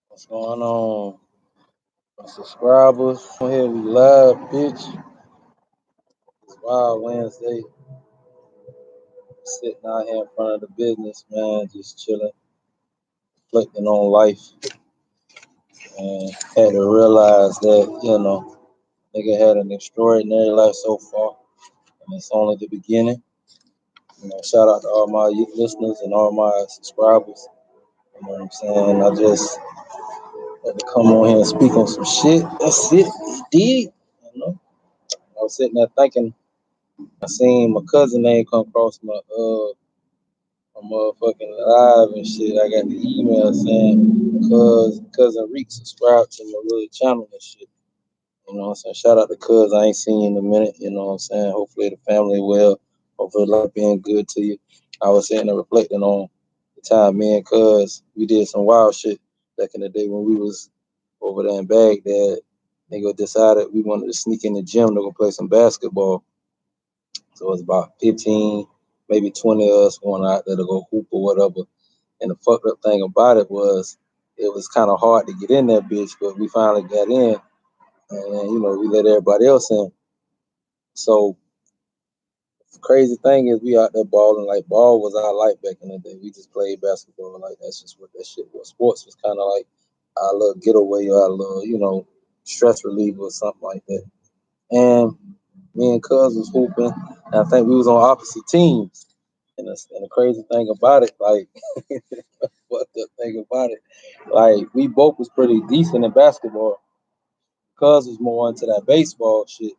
What's going on? My subscribers, on here we live, bitch. It's Wild Wednesday. Sitting out here in front of the business, man, just chilling, reflecting on life, and had to realize that, nigga had an extraordinary life so far, and it's only the beginning. Shout out to all my listeners and all my subscribers. You know what I'm saying? I just had to come on here and speak on some shit. That's it. Did. You know? I was sitting there thinking, I seen my cousin name come across my motherfucking live and shit. I got the email saying cousin Reek subscribed to my little channel and shit. You know what I'm saying? Shout out to cuz. I ain't seen you in a minute, you know what I'm saying? Hopefully the family well. Hopefully life being good to you. I was sitting there reflecting on the time me and cuz we did some wild shit back in the day when we was over there in Baghdad. Nigga decided we wanted to sneak in the gym to go play some basketball. So it was about 15, maybe 20 of us going out there to go hoop or whatever. And the fucked up thing about it was kind of hard to get in that bitch, but we finally got in. And, we let everybody else in. So the crazy thing is we out there balling. Like, ball was our life back in the day. We just played basketball. Like, that's just what that shit was. Sports was kind of like our little getaway or our little, stress reliever or something like that. And me and Cuz was hooping. And I think we was on opposite teams. And the crazy thing about it, like, what the thing about it, like, we both was pretty decent in basketball. Cuz was more into that baseball shit.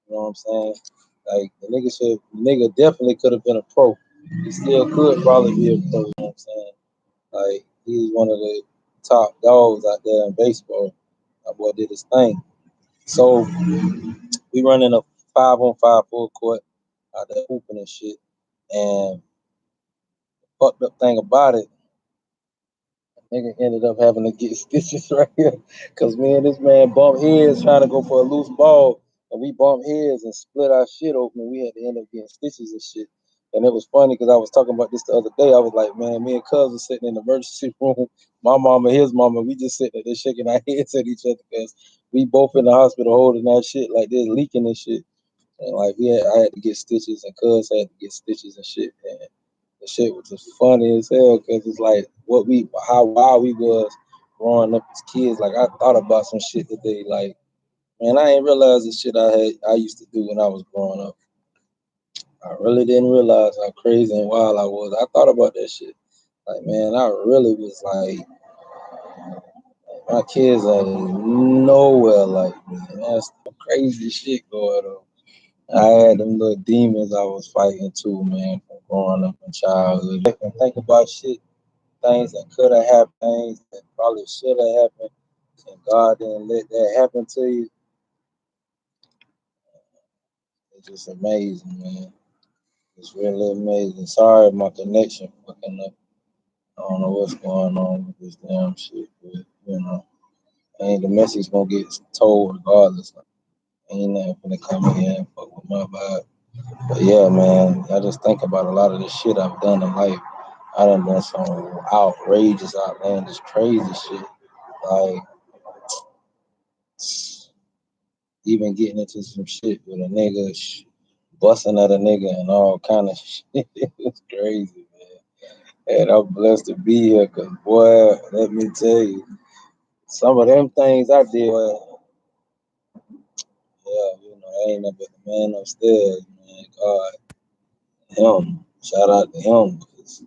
You know what I'm saying? Like, the nigga definitely could have been a pro. He still could probably be a pro. You know what I'm saying? Like, he's one of the top dogs out there in baseball. That boy did his thing. So we running a 5-on-5 full court out there hooping and shit. And fucked up thing about it, nigga ended up having to get stitches right here. Cause me and this man bumped heads trying to go for a loose ball. And we bumped heads and split our shit open. And we had to end up getting stitches and shit. And it was funny because I was talking about this the other day. I was like, man, me and cuz was sitting in the emergency room. My mama, his mama, we just sitting there shaking our heads at each other because we both in the hospital holding our shit like this, leaking and shit. And like I had to get stitches and cuz had to get stitches and shit. And the shit was just funny as hell because it's like how wild we was growing up as kids. Like I thought about some shit today. Like, man, I ain't realized the shit I used to do when I was growing up. I really didn't realize how crazy and wild I was. I thought about that shit. Like, man, I really was like, my kids ain't nowhere like me. That's some crazy shit going on. I had them little demons I was fighting too, man, from growing up in childhood. I can think about shit, things that could have happened, things that probably should have happened, and God didn't let that happen to you. It's just amazing, man. It's really amazing. Sorry, my connection fucking up. I don't know what's going on with this damn shit, but ain't the message gonna get told regardless. Ain't nothing gonna come in here and fuck with my vibe. But yeah, man, I just think about a lot of the shit I've done in life. I done some outrageous, outlandish, crazy shit. Like, even getting into some shit with a nigga, busting at a nigga and all kind of shit. It's crazy, man. And I'm blessed to be here because, boy, let me tell you, some of them things I did, I ain't nothing but the man upstairs, man. God, him. Shout out to him because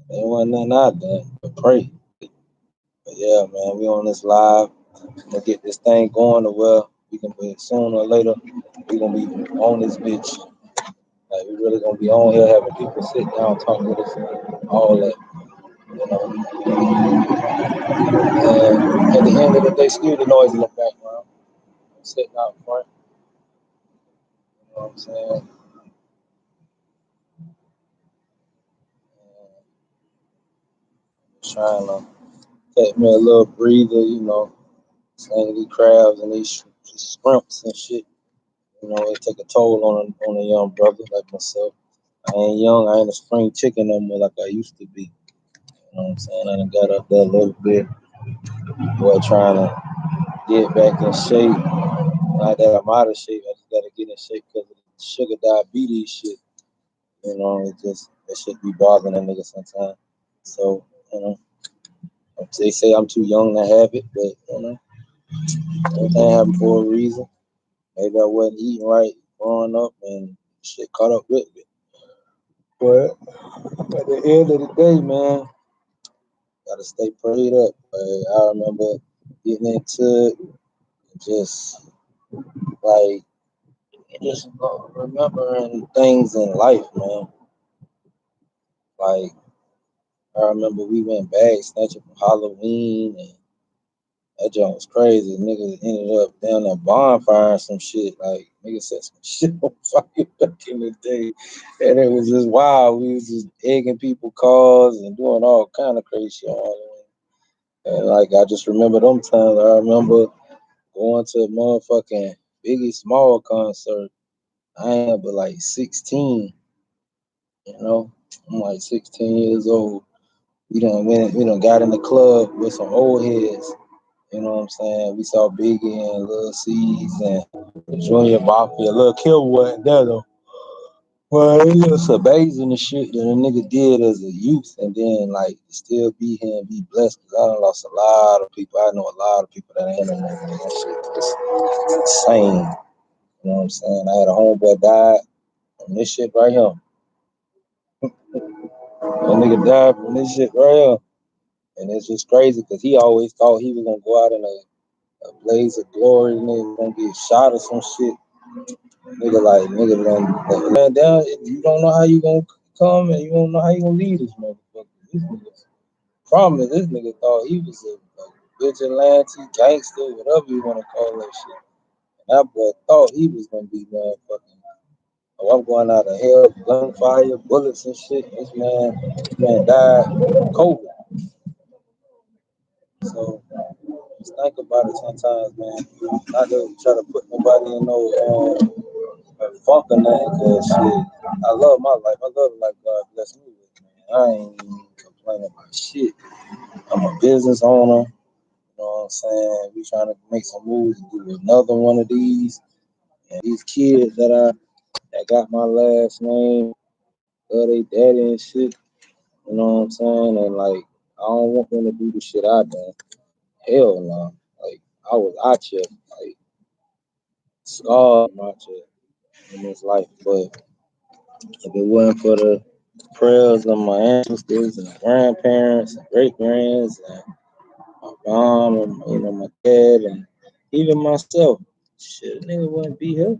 there wasn't nothing I done but pray. But yeah, man, we on this live. Gonna get this thing going to where we can be sooner or later. We gonna be on this bitch. Like we really gonna be on here having people sit down, talk with us, all that. And at the end of the day, excuse the noise in the background. I'm sitting out front. You know what I'm saying? Trying to take me a little breather, slaying these crabs and these shrimps and shit. It take a toll on a young brother like myself. I ain't young. I ain't a spring chicken no more like I used to be. You know what I'm saying? I done got up there a little bit. Boy, trying to get back in shape. Not that I'm out of shape. I just gotta get in shape because of the sugar diabetes shit. You know, it just that shit be bothering a nigga sometimes. So, you know, they say I'm too young to have it, but you know, everything happened for a reason. Maybe I wasn't eating right growing up and shit caught up with me. But at the end of the day, man, gotta stay prayed up. I remember getting into it, just like just remembering things in life, man. Like I remember we went bag snatching for Halloween, and that joint was crazy. Niggas ended up down a bonfire and some shit. Like niggas set some shit on fire back in the day, and it was just wild. We was just egging people cars and doing all kind of crazy shit on Halloween. And like I just remember them times. I remember going to a motherfucking Biggie Small concert. I am but like 16, you know. I'm like 16 years old. We done got in the club with some old heads. You know what I'm saying? We saw Biggie and Lil C's and Junior Mafia. Lil Kill wasn't there though. Well, it was amazing the shit that a nigga did as a youth, and then like still be here and be blessed. Cause I done lost a lot of people. I know a lot of people that ain't in there. That shit is insane. You know what I'm saying? I had a homeboy died from this shit right here. That nigga died from this shit right here. And it's just crazy because he always thought he was gonna go out in a blaze of glory, nigga gonna get shot or some shit. Nigga gonna man down. You don't know how you gonna come and you don't know how you gonna leave this motherfucker. This nigga, problem is this nigga thought he was a vigilante, gangster, whatever you wanna call that shit. And that boy thought he was gonna be motherfucking. Oh, I'm going out of hell, gunfire, bullets and shit. This man died from COVID. So just think about it sometimes, man. Not to try to put nobody in no funk or nothing, cause shit. I love my life. I love the life God bless me with, man. I ain't even complaining about shit. I'm a business owner. You know what I'm saying? We trying to make some moves and do another one of these. And these kids that got my last name, love they daddy and shit. You know what I'm saying? And like, I don't want them to do the shit I done. Hell no. Like, I was out here, like, scarred out here in this life. But if it wasn't for the prayers of my ancestors and grandparents and great grands and my mom and my dad and even myself, shit, nigga wouldn't be here.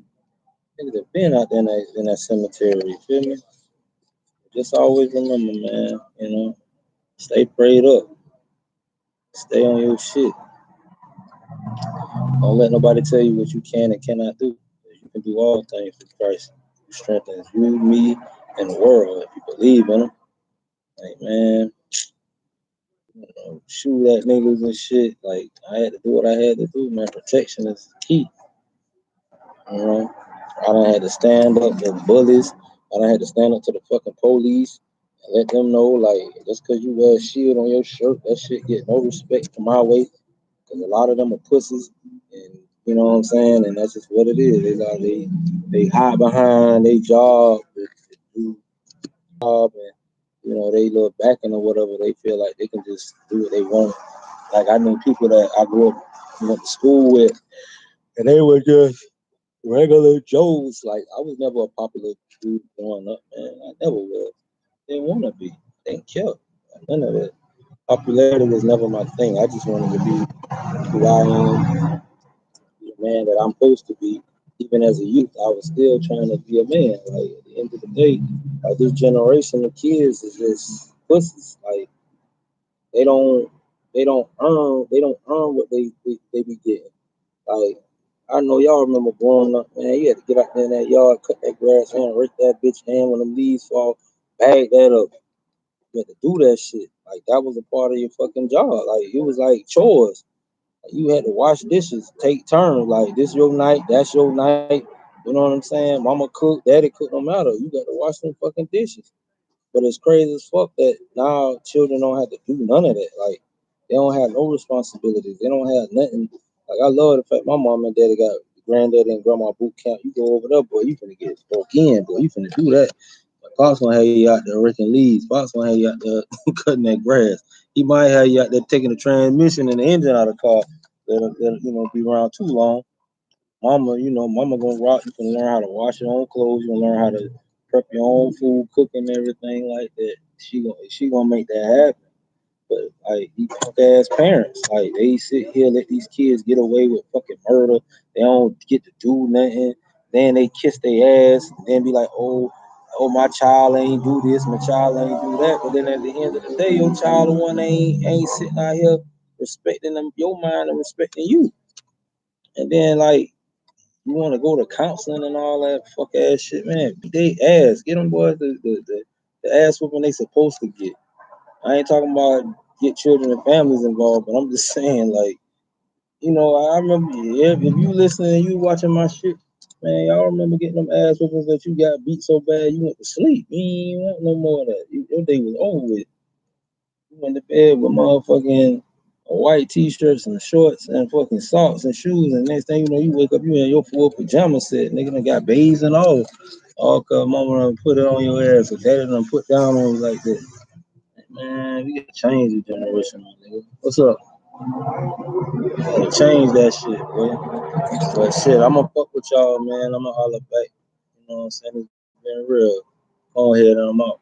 Niggas have been out there in that cemetery. You feel me? Just always remember, man. Stay prayed up. Stay on your shit. Don't let nobody tell you what you can and cannot do. You can do all things through Christ who strengthens you, me, and the world if you believe in him. Like, man, shoot at niggas and shit. Like, I had to do what I had to do, man. Protection is key. You know, I done had to stand up to bullies. I done had to stand up to the fucking police and let them know, like, just because you wear a shield on your shirt, that shit get no respect from my way. Because a lot of them are pussies, and you know what I'm saying. And that's just what it is. They hide behind their job, they do job, and they look back and or whatever. They feel like they can just do what they want. Like I knew people that I grew up went to school with, and they were just regular Joes. Like I was never a popular dude growing up, man. I never was. Didn't want to be. Didn't care. None of that. Popularity was never my thing. I just wanted to be who I am, the man that I'm supposed to be. Even as a youth, I was still trying to be a man. Like at the end of the day, like this generation of kids is just pussies. Like they don't they don't earn what they be getting. Like I know y'all remember growing up, man. You had to get out there in that yard, cut that grass, and rake that bitch hand when them leaves fall, bag that up. You had to do that shit. Like that was a part of your fucking job. Like it was like chores. Like, you had to wash dishes, take turns. Like this your night, that's your night. You know what I'm saying? Mama cook, daddy cook, no matter. You got to wash them fucking dishes. But it's crazy as fuck that now children don't have to do none of that. Like they don't have no responsibilities. They don't have nothing. Like I love the fact my mom and daddy got granddaddy and grandma boot camp. You go over there, boy, you finna get broke in, boy. You finna do that. But Pops gonna have you out there raking leaves. Pops gonna have you out there cutting that grass. He might have you out there taking the transmission and the engine out of the car. That'll be around too long. Mama, mama gonna rock. You can learn how to wash your own clothes. You can learn how to prep your own food, cook and everything like that. She gonna make that happen. But like these punk ass parents, like they sit here let these kids get away with fucking murder. They don't get to do nothing. Then they kiss their ass. Then be like, oh, my child ain't do this, my child ain't do that. But then at the end of the day, your child the one ain't sitting out here respecting them, your mind and respecting you. And then like you want to go to counseling and all that fuck ass shit, man. Beat they ass. Get them boys the ass whooping they supposed to get. I ain't talking about get children and families involved, but I'm just saying, like, I remember if you listening and you watching my shit, man, y'all remember getting them ass whoopings that you got beat so bad you went to sleep. You ain't want no more of that. Your day was over with. You went to bed with motherfucking white t-shirts and shorts and fucking socks and shoes, and next thing you know, you wake up, you in your full pajama set, nigga done got bays and all cause mama done put it on your ass, or daddy done put down on you like that. Man, we gotta change the generation, my nigga. What's up? Gotta change that shit, boy. But shit, I'ma fuck with y'all, man. I'ma holler back. You know what I'm saying? It's been real. Go ahead and I'm out.